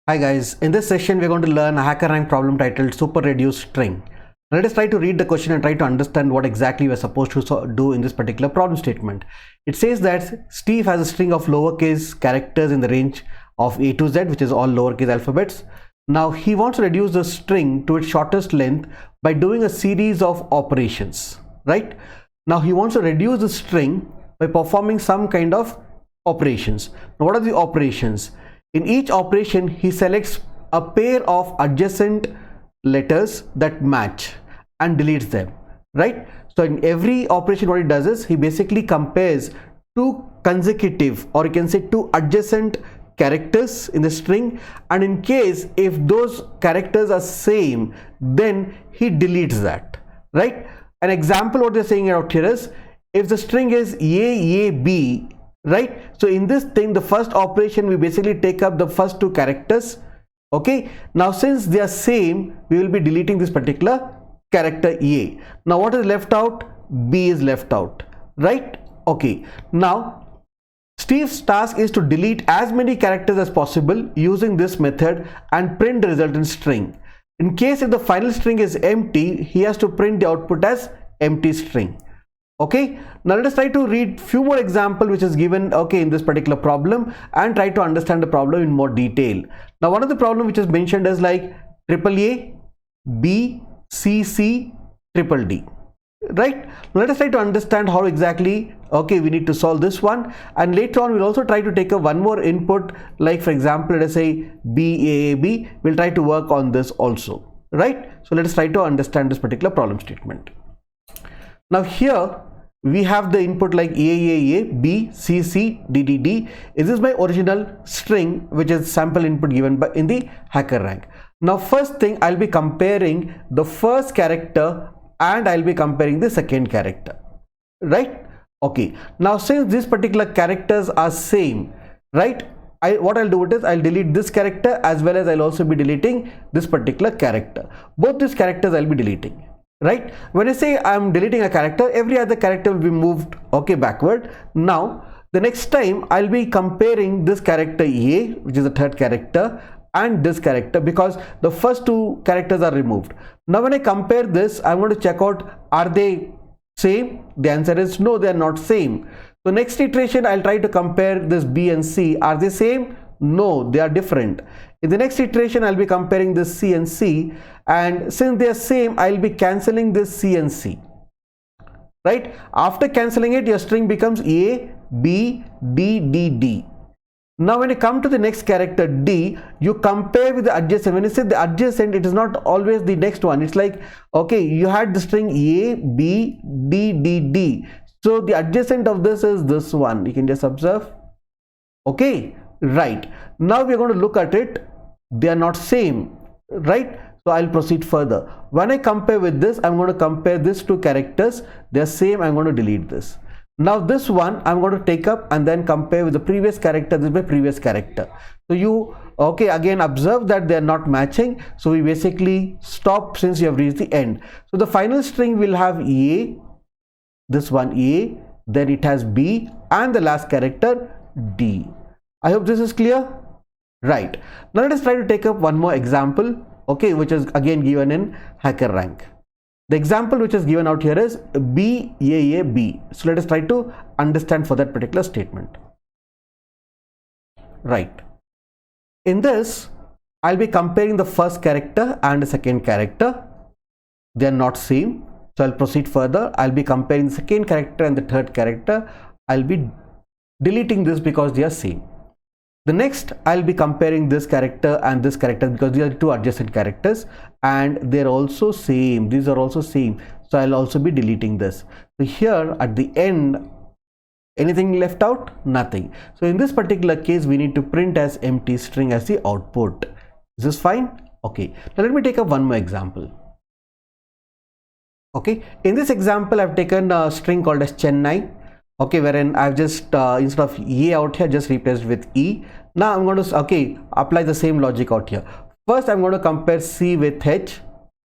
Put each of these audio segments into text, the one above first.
Hi guys, in this session we're going to learn a hacker rank problem titled super reduced string. Let us try to read the question and try to understand what exactly we're supposed to do in this particular problem statement. It says that Steve has a string of lowercase characters in the range of A to Z, which is all lowercase alphabets. Now he wants to reduce the string to its shortest length by doing a series of operations, right? Now he wants to reduce the string by performing some kind of operations. Now what are the operations? In each operation, he selects a pair of adjacent letters that match and deletes them, right? So in every operation, what he does is he basically compares two consecutive, or you can say two adjacent characters in the string, and in case if those characters are same, then he deletes that, right? An example what they're saying out here is, if the string is AAB, right? So in this thing, the first operation, we basically take up the first two characters. Okay, now since they are same, we will be deleting this particular character A. Now what is left out? B is left out, right? Okay, now Steve's task is to delete as many characters as possible using this method and print the resultant string. In case if the final string is empty, he has to print the output as empty string. Okay, now let us try to read few more example which is given in this particular problem and try to understand the problem in more detail. Now one of the problem which is mentioned is like AAA, B, C, C, triple D, right? Now let us try to understand how exactly we need to solve this one, and later on we'll also try to take a one more input, like for example let us say BAAB. We'll try to work on this also, right? So let us try to understand this particular problem statement. Now here we have the input like AAA, B, C, C, D, D, D. Is this my original string which is sample input given in the hacker rank? Now first thing, I'll be comparing the first character and I'll be comparing the second character, right? Okay, now since these particular characters are same, right, what I'll do is I'll delete this character as well as I'll also be deleting this particular character. Both these characters I'll be deleting. Right, when I say I'm deleting a character, every other character will be moved backward. Now the next time I'll be comparing this character A, which is the third character, and this character, because the first two characters are removed. Now when I compare this, I'm going to check out, are they same? The answer is no, they are not same. So next iteration I'll try to compare this B and C. Are they same? No, they are different. In the next iteration I'll be comparing this C and C, and since they are same, I'll be cancelling this C and C, right? After cancelling it, your string becomes A, B, D, D, D. Now when you come to the next character D, you compare with the adjacent. When you say the adjacent, it is not always the next one. It's like, you had the string A, B, D, D, D. So the adjacent of this is this one. You can just observe. Okay, right. Now we are going to look at it. They are not same, right? So I'll proceed further. When I compare with this, I'm going to compare these two characters. They're same. I'm going to delete this. Now this one I'm going to take up and then compare with the previous character. This is my previous character. So you again observe that they're not matching. So we basically stop since you have reached the end. So the final string will have A, this one A, then it has B, and the last character D. I hope this is clear. Right, now let us try to take up one more example, which is again given in hacker rank. The example which is given out here is BAAB. So let us try to understand for that particular statement. Right, in this I'll be comparing the first character and the second character. They are not same, so I'll proceed further. I'll be comparing the second character and the third character. I'll be deleting this because they are same. The next, I'll be comparing this character and this character because these are two adjacent characters and they're also same. These are also same. So I'll also be deleting this. So here at the end, anything left out? Nothing. So in this particular case, we need to print as empty string as the output. Is this fine? Okay. Now let me take up one more example. Okay. In this example, I've taken a string called as Chennai. Wherein I've just instead of A out here, just replaced with E. Now I'm going to apply the same logic out here. First I'm going to compare C with H.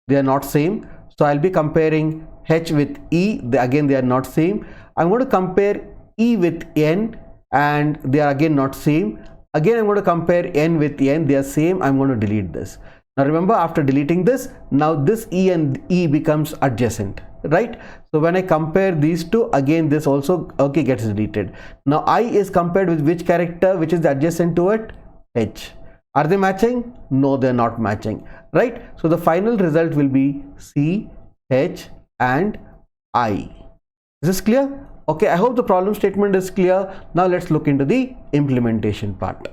They are not same, so I'll be comparing H with E. Again they are not same. I'm going to compare E with N, and they are again not same. Again, I'm going to compare n with n. They are same. I'm going to delete this. Now remember, after deleting this, now this e and e becomes adjacent, right? So when I compare these two, again this also gets deleted. Now I is compared with which character, which is the adjacent to it? H. Are they matching? No, they're not matching, right? So the final result will be C, H and I. Is this clear? Okay, I hope the problem statement is clear. Now let's look into the implementation part.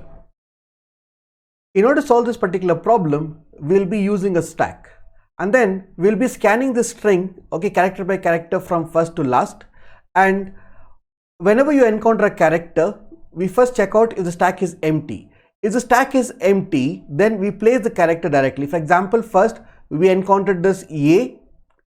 In order to solve this particular problem, we'll be using a stack, and then we'll be scanning the string, character by character from first to last. And whenever you encounter a character, we first check out if the stack is empty. If the stack is empty, then we place the character directly. For example, first we encountered this A,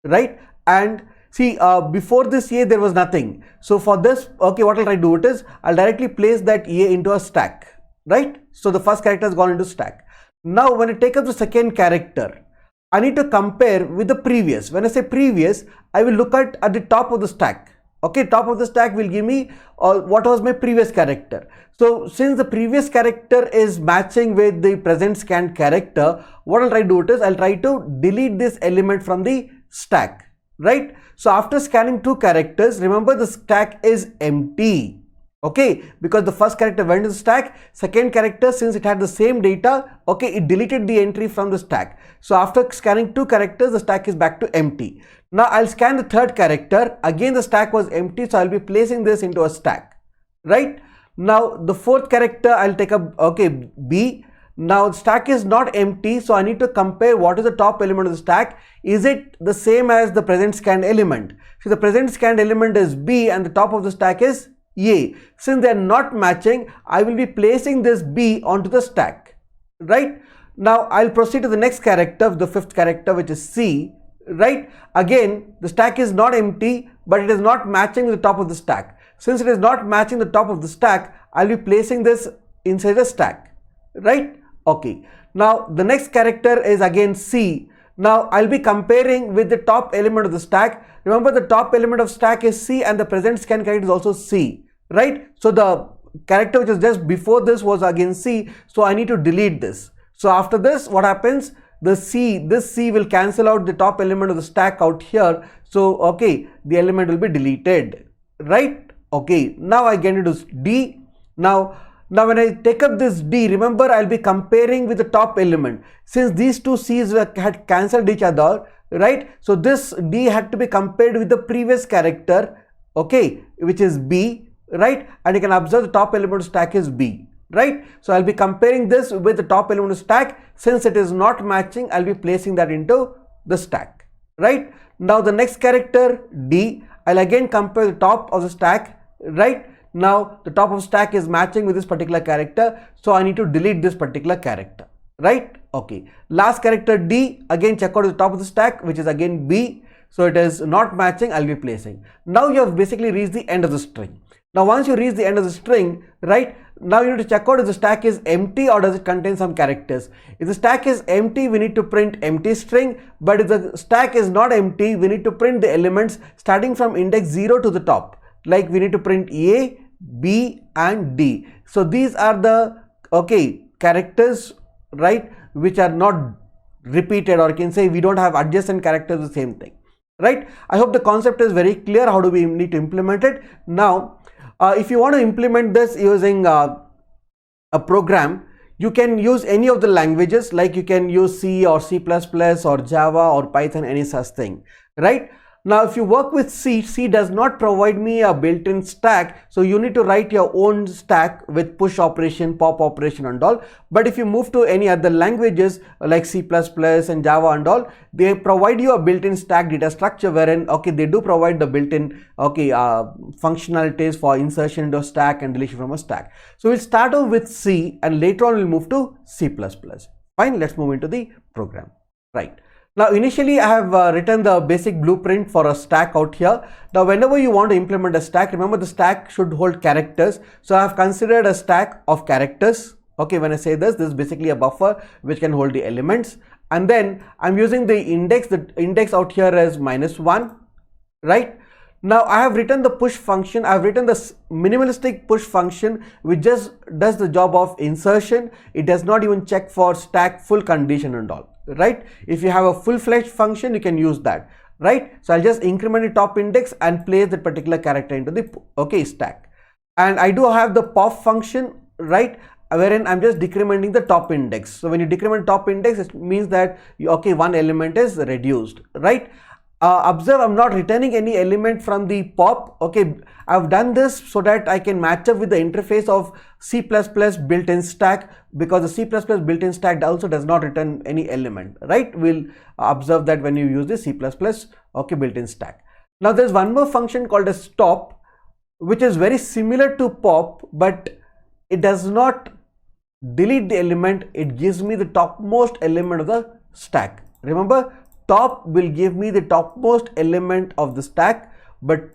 right? And see, before this A there was nothing. So for this, what I'll try to do it is, I'll directly place that A into a stack, right? So the first character has gone into stack. Now when I take up the second character, I need to compare with the previous. When I say previous, I will look at the top of the stack. Top of the stack will give me what was my previous character. So since the previous character is matching with the present scanned character, what I'll try to do it is, I'll try to delete this element from the stack, right? So after scanning two characters, remember the stack is empty. Because the first character went to the stack, second character, since it had the same data, it deleted the entry from the stack. So after scanning two characters, the stack is back to empty. Now I'll scan the third character, again the stack was empty, so I'll be placing this into a stack, right? Now the fourth character, I'll take up B. Now the stack is not empty, so I need to compare what is the top element of the stack. Is it the same as the present scanned element? So the present scanned element is B and the top of the stack is A. Since they are not matching, I will be placing this B onto the stack, right? Now I'll proceed to the next character, the fifth character, which is C, right? Again, the stack is not empty, but it is not matching with the top of the stack. Since it is not matching the top of the stack, I'll be placing this inside the stack, right? Now the next character is again C. Now I'll be comparing with the top element of the stack. Remember, the top element of stack is C and the present scan character is also C, right? So the character which is just before this was again C, so I need to delete this. So after this, what happens? This C will cancel out the top element of the stack out here. So the element will be deleted, right? Now I get into D. Now when I take up this D, remember, I'll be comparing with the top element. Since these two C's had cancelled each other, right? So this D had to be compared with the previous character, which is B, right? And you can observe the top element of stack is B, right? So I'll be comparing this with the top element of stack. Since it is not matching, I'll be placing that into the stack, right? Now the next character D, I'll again compare the top of the stack, right? Now the top of stack is matching with this particular character, so I need to delete this particular character, right? Last character D, again check out the top of the stack, which is again B, so it is not matching, I'll be placing. Now you have basically reached the end of the string. Now once you reach the end of the string, right, now you need to check out if the stack is empty or does it contain some characters. If the stack is empty, we need to print empty string, but if the stack is not empty, we need to print the elements starting from index 0 to the top. Like we need to print A, B and D. So these are the characters, right, which are not repeated, or you can say we don't have adjacent characters, the same thing, right? I hope the concept is very clear. How do we need to implement it? Now if you want to implement this using a program, you can use any of the languages, like you can use C or C++ or Java or Python, any such thing, right? Now if you work with C, C does not provide me a built-in stack, so you need to write your own stack with push operation, pop operation and all. But if you move to any other languages like C++ and Java and all, they provide you a built-in stack data structure, wherein they do provide the built-in functionalities for insertion into a stack and deletion from a stack. So we'll start off with C and later on we'll move to C++. Fine, let's move into the program, right? Now initially I have written the basic blueprint for a stack out here. Now whenever you want to implement a stack, remember the stack should hold characters. So I have considered a stack of characters. When I say this is basically a buffer which can hold the elements. And then I'm using the index out here as -1, right? Now I have written the push function. I have written the minimalistic push function which just does the job of insertion. It does not even check for stack full condition and all, right? If you have a full-fledged function, you can use that, right? So I'll just increment the top index and place that particular character into the stack. And I do have the pop function, right, wherein I'm just decrementing the top index. So when you decrement top index, it means that one element is reduced, right? Observe, I'm not returning any element from the pop. Okay, I've done this so that I can match up with the interface of C++ built-in stack, because the C++ built-in stack also does not return any element, right? We'll observe that when you use the C++ built-in stack. Now there's one more function called as stop, which is very similar to pop, but it does not delete the element. It gives me the topmost element of the stack. Remember, top will give me the topmost element of the stack, but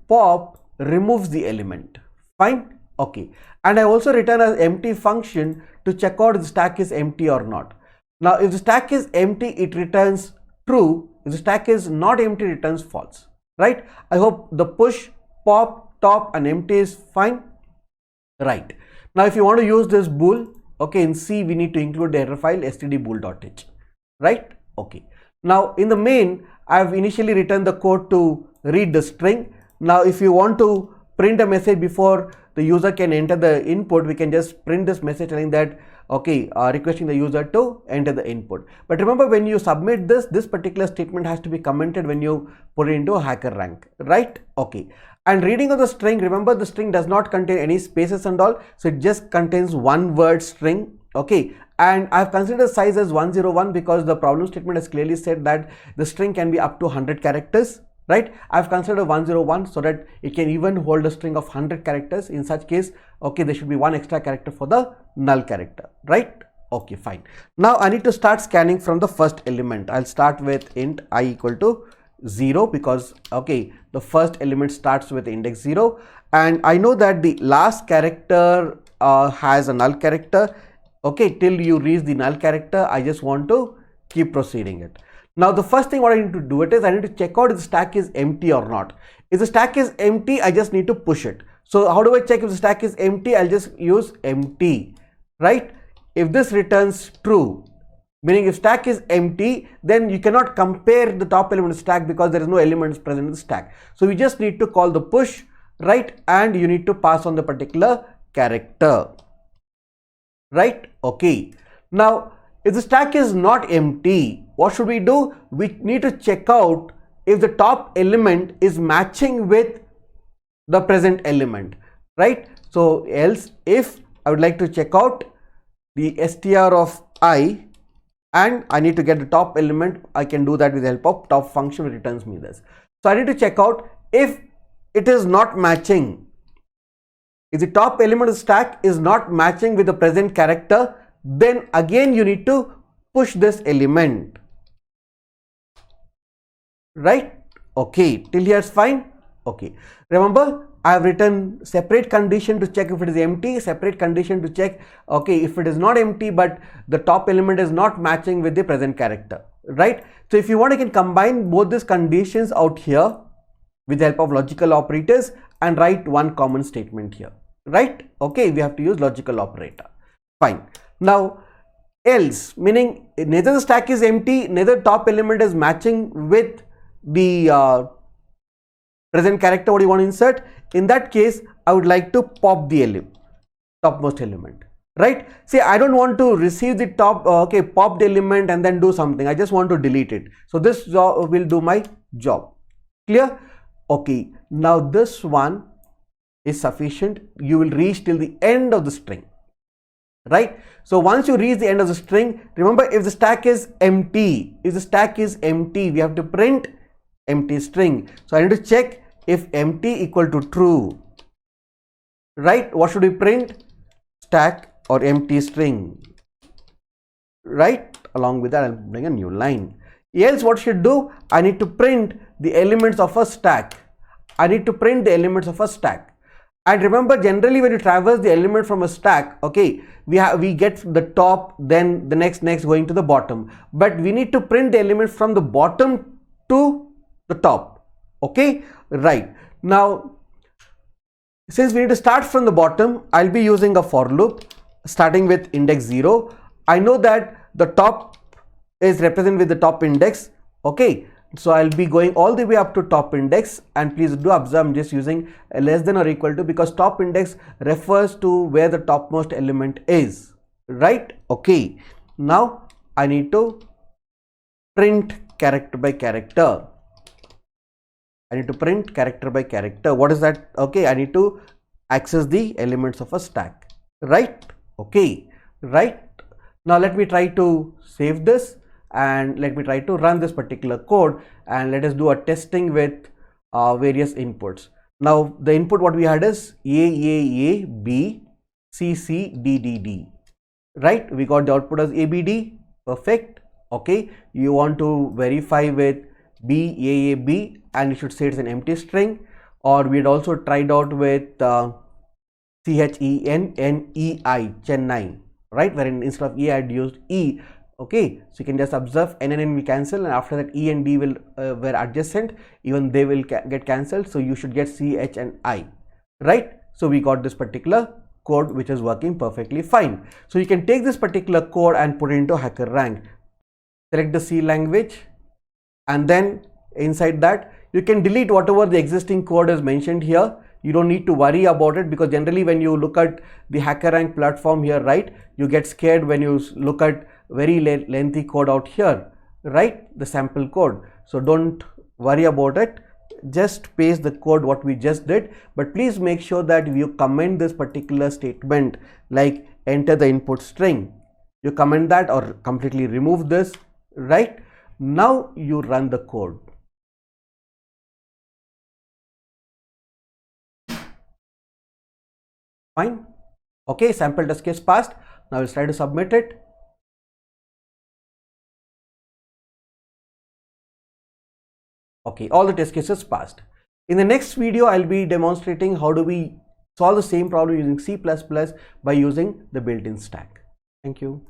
pop removes the element. Fine. Okay. And I also return an empty function to check out if the stack is empty or not. Now if the stack is empty, it returns true. If the stack is not empty, it returns false, right? I hope the push, pop, top and empty is fine, right? Now if you want to use this bool, okay, in C we need to include the header file stdbool.h, right? Okay. Now in the main, I have initially written the code to read the string. Now if you want to print a message before the user can enter the input, we can just print this message telling that requesting the user to enter the input. But remember, when you submit this particular statement has to be commented when you put it into a hackerrank, right? Okay. And reading of the string, remember the string does not contain any spaces and all, so it just contains one word string. Okay, and I have considered size as 101 because the problem statement has clearly said that the string can be up to 100 characters, right? I have considered 101 so that it can even hold a string of 100 characters. In such case, okay, there should be one extra character for the null character, right? Okay, fine. Now I need to start scanning from the first element. I'll start with int I equal to 0 because the first element starts with index 0, and I know that the last character has a null character. Okay, till you reach the null character, I just want to keep proceeding it. Now the first thing what I need to do is I need to check out if the stack is empty or not. If the stack is empty, I just need to push it. So how do I check if the stack is empty? I'll just use empty, right? If this returns true, meaning if stack is empty, then you cannot compare the top element of the stack because there is no elements present in the stack. So we just need to call the push, right? And you need to pass on the particular character, right? Okay. Now if the stack is not empty, what should we do? We need to check out if the top element is matching with the present element, right? So else if I would like to check out the str of I and I need to get the top element, I can do that with the help of top function, which returns me this. So I need to check out if it is not matching. If the top element of the stack is not matching with the present character, then again you need to push this element, right? Okay, till here is fine. Okay, remember I have written separate condition to check if it is empty, separate condition to check if it is not empty but the top element is not matching with the present character, right? So if you want, you can combine both these conditions out here with the help of logical operators and write one common statement here, right? Okay, we have to use logical operator. Fine. Now else, meaning neither the stack is empty, neither top element is matching with the present character what you want to insert. In that case, I would like to pop the topmost element, right? See, I don't want to receive the top popped element and then do something. I just want to delete it. So this will do my job. Clear? Okay, now this one is sufficient. You will reach till the end of the string, right? So once you reach the end of the string, remember, if the stack is empty, we have to print empty string. So I need to check if empty equal to true, right? What should we print? Stack or empty string, right? Along with that, I'll bring a new line. Else what should do? I need to print the elements of a stack. And remember, generally when you traverse the element from a stack, we get the top, then the next going to the bottom. But we need to print the element from the bottom to the top. Okay, right. Now, since we need to start from the bottom, I'll be using a for loop starting with index 0. I know that the top is represented with the top index. Okay, so I'll be going all the way up to top index, and please do observe I'm just using a less than or equal to, because top index refers to where the topmost element is, right? Okay, now I need to print character by character. I need to print character by character. What is that? Okay, I need to access the elements of a stack, right? Okay, right. Now let me try to save this and let me try to run this particular code, and let us do a testing with various inputs. Now the input what we had is A, B, C, C, D, D, D, right? We got the output as ABD, perfect. Okay, you want to verify with B, B, and you should say it's an empty string, or we had also tried out with CHENNEI, Chennai, right, wherein instead of E I had used E. Okay, so you can just observe N and N we cancel, and after that E and D will were adjacent, even they will get cancelled, so you should get C, H and I, right? So we got this particular code which is working perfectly fine. So you can take this particular code and put it into HackerRank. Select the C language, and then inside that you can delete whatever the existing code is mentioned here. You don't need to worry about it, because generally when you look at the HackerRank platform here, right, you get scared when you look at very lengthy code out here, right, the sample code. So don't worry about it, just paste the code what we just did, but please make sure that you comment this particular statement like enter the input string. You comment that or completely remove this, right? Now you run the code. Fine. Okay, sample test case passed. Now let's try to submit it. Okay, all the test cases passed. In the next video, I'll be demonstrating how do we solve the same problem using C++ by using the built-in stack. Thank you.